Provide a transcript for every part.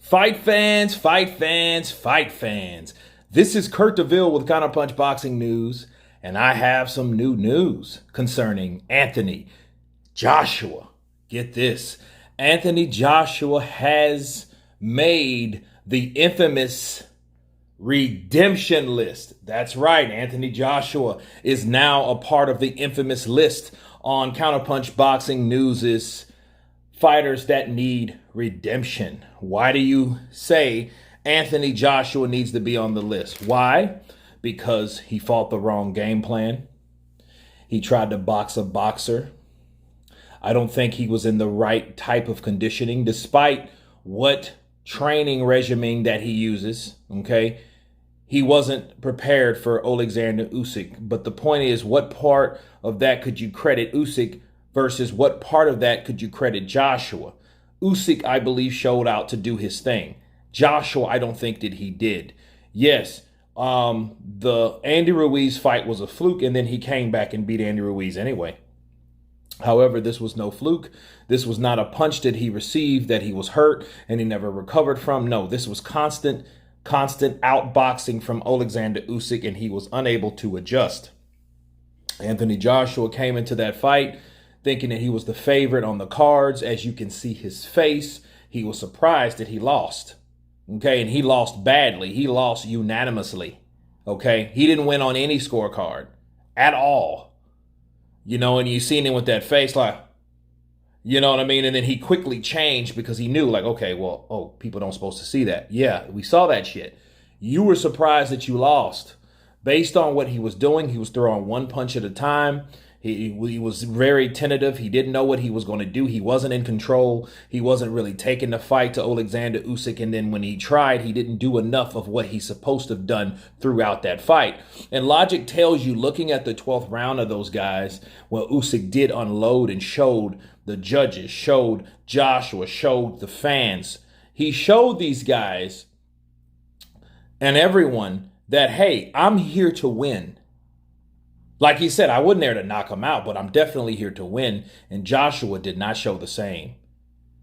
Fight fans, fight fans, fight fans. This is Kurt DeVille with Counterpunch Boxing News, and I have some new news concerning Anthony Joshua. Get this. Anthony Joshua has made the infamous redemption list. That's right. Anthony Joshua is now a part of the infamous list on Counterpunch Boxing News's fighters that need redemption. Why do you say Anthony Joshua needs to be on the list? Why? Because he fought the wrong game plan. He tried to box a boxer. I don't think he was in the right type of conditioning, despite what training regimen that he uses. Okay. He wasn't prepared for Alexander Usyk. But the point is, what part of that could you credit Usyk versus what part of that could you credit Joshua? Usyk, I believe, showed out to do his thing. Joshua, I don't think that he did. Yes, the Andy Ruiz fight was a fluke, and then he came back and beat Andy Ruiz anyway. However, this was no fluke. This was not a punch that he received that he was hurt and he never recovered from. No, this was constant outboxing from Alexander Usyk, and he was unable to adjust. Anthony Joshua came into that fight thinking that he was the favorite on the cards. As you can see his face, he was surprised that he lost. Okay, and he lost badly. He lost unanimously. Okay, he didn't win on any scorecard at all. You know, and you seen him with that face like, you know what I mean? And then he quickly changed because he knew, like, okay, well, oh, people don't supposed to see that. Yeah, we saw that shit. You were surprised that you lost. Based on what he was doing, he was throwing one punch at a time. He was very tentative. He didn't know what he was going to do. He wasn't in control. He wasn't really taking the fight to Alexander Usyk. And then when he tried, he didn't do enough of what he's supposed to have done throughout that fight. And logic tells you, looking at the 12th round of those guys, well, Usyk did unload and showed the judges, showed Joshua, showed the fans. He showed these guys and everyone that, hey, I'm here to win. Like he said, I wasn't there to knock him out, but I'm definitely here to win. And Joshua did not show the same.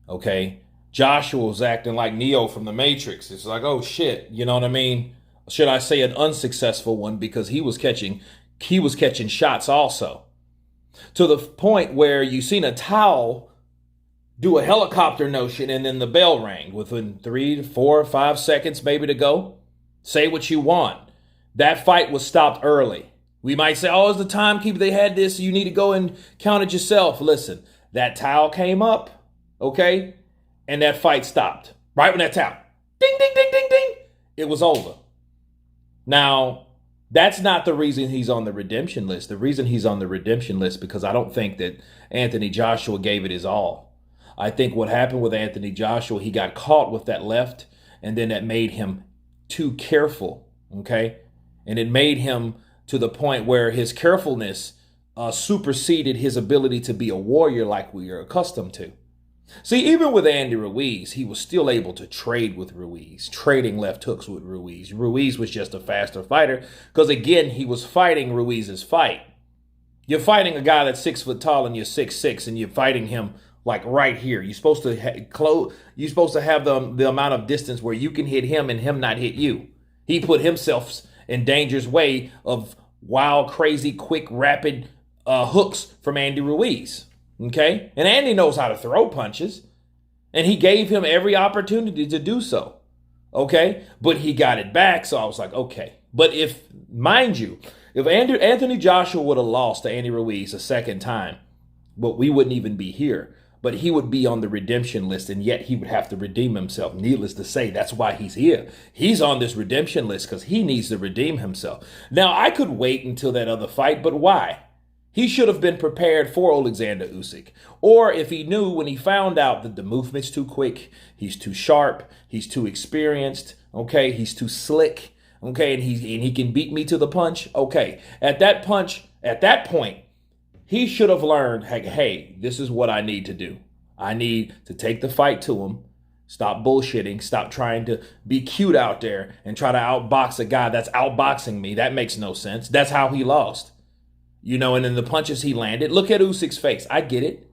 Okay? Joshua was acting like Neo from the Matrix. It's like, oh shit, you know what I mean? Should I say an unsuccessful one, because he was catching shots also. To the point where you seen a towel do a helicopter notion and then the bell rang within 3 to 4 or 5 seconds maybe to go. Say what you want. That fight was stopped early. We might say, oh, it's the timekeeper. They had this. So you need to go and count it yourself. Listen, that towel came up, okay? And that fight stopped. Right when that towel, ding, ding, ding, ding, ding, it was over. Now, that's not the reason he's on the redemption list. The reason he's on the redemption list, because I don't think that Anthony Joshua gave it his all. I think what happened with Anthony Joshua, he got caught with that left, and then that made him too careful, okay? And it made him to the point where his carefulness superseded his ability to be a warrior like we are accustomed to. See, even with Andy Ruiz, he was still able to trade with Ruiz, trading left hooks with Ruiz. Ruiz was just a faster fighter because, again, he was fighting Ruiz's fight. You're fighting a guy that's 6 foot tall and you're 6'6", and you're fighting him like right here. You're supposed to have the amount of distance where you can hit him and him not hit you. He put himself in danger's way of wild, crazy, quick, rapid hooks from Andy Ruiz. Okay? And Andy knows how to throw punches. And he gave him every opportunity to do so. Okay? But he got it back, so I was like, okay. But if, mind you, if Anthony Joshua would have lost to Andy Ruiz a second time, well, we wouldn't even be here. But he would be on the redemption list, and yet he would have to redeem himself. Needless to say, that's why he's here. He's on this redemption list because he needs to redeem himself. Now, I could wait until that other fight, but why? He should have been prepared for Alexander Usyk. Or if he knew when he found out that the movement's too quick, he's too sharp, he's too experienced, okay, he's too slick, okay, and he can beat me to the punch, okay. At that point, he should have learned, hey, this is what I need to do. I need to take the fight to him, stop bullshitting, stop trying to be cute out there and try to outbox a guy that's outboxing me. That makes no sense. That's how he lost. You know, and then the punches he landed. Look at Usyk's face. I get it.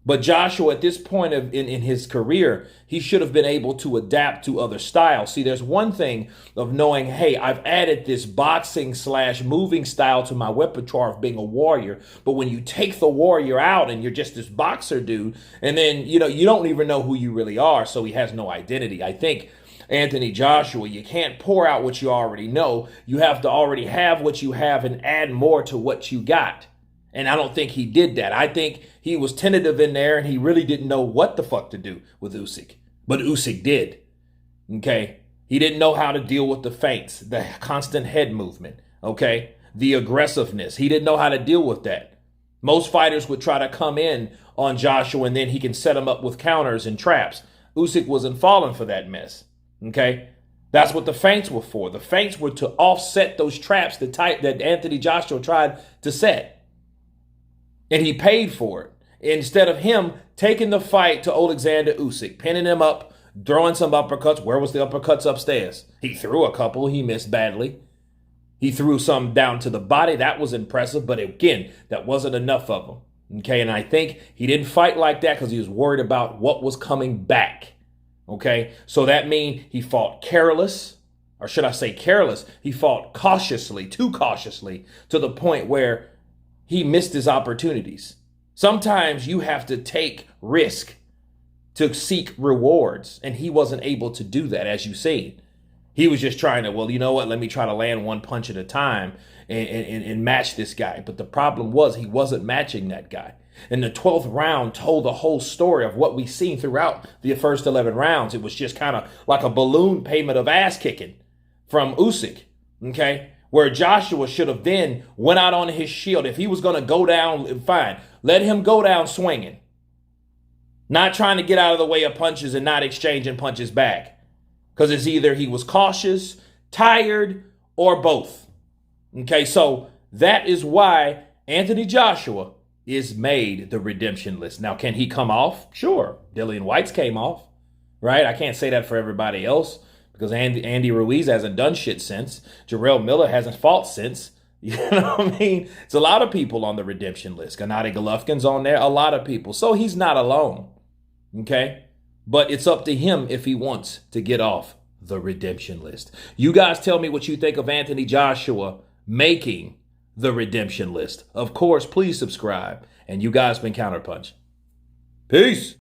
But Joshua, at this point in his career, he should have been able to adapt to other styles. See, there's one thing of knowing, hey, I've added this boxing / moving style to my repertoire of being a warrior. But when you take the warrior out and you're just this boxer dude, and then, you don't even know who you really are. So he has no identity. I think Anthony Joshua, you can't pour out what you already know. You have to already have what you have and add more to what you got. And I don't think he did that. I think he was tentative in there and he really didn't know what the fuck to do with Usyk. But Usyk did. Okay? He didn't know how to deal with the feints, the constant head movement. Okay? The aggressiveness. He didn't know how to deal with that. Most fighters would try to come in on Joshua and then he can set him up with counters and traps. Usyk wasn't falling for that mess. Okay? That's what the feints were for. The feints were to offset those traps that Anthony Joshua tried to set. And he paid for it. Instead of him taking the fight to Alexander Usyk, pinning him up, throwing some uppercuts. Where was the uppercuts upstairs? He threw a couple. He missed badly. He threw some down to the body. That was impressive. But again, that wasn't enough of him. Okay, and I think he didn't fight like that because he was worried about what was coming back. Okay, so that means he fought careless. Or should I say careless? He fought cautiously, too cautiously, to the point where he missed his opportunities. Sometimes you have to take risk to seek rewards, and he wasn't able to do that, as you said. He was just trying to, well, you know what, let me try to land one punch at a time and match this guy. But the problem was he wasn't matching that guy. And the 12th round told the whole story of what we've seen throughout the first 11 rounds. It was just kind of like a balloon payment of ass kicking from Usyk, okay? Where Joshua should have then went out on his shield. If he was going to go down, fine. Let him go down swinging. Not trying to get out of the way of punches and not exchanging punches back. Because it's either he was cautious, tired, or both. Okay, so that is why Anthony Joshua is made the redemption list. Now, can he come off? Sure. Dillian Whyte's came off, right? I can't say that for everybody else. Because Andy Ruiz hasn't done shit since. Jarrell Miller hasn't fought since. You know what I mean? It's a lot of people on the redemption list. Gennady Golovkin's on there. A lot of people. So he's not alone. Okay? But it's up to him if he wants to get off the redemption list. You guys tell me what you think of Anthony Joshua making the redemption list. Of course, please subscribe. And you guys been Counterpunch. Peace.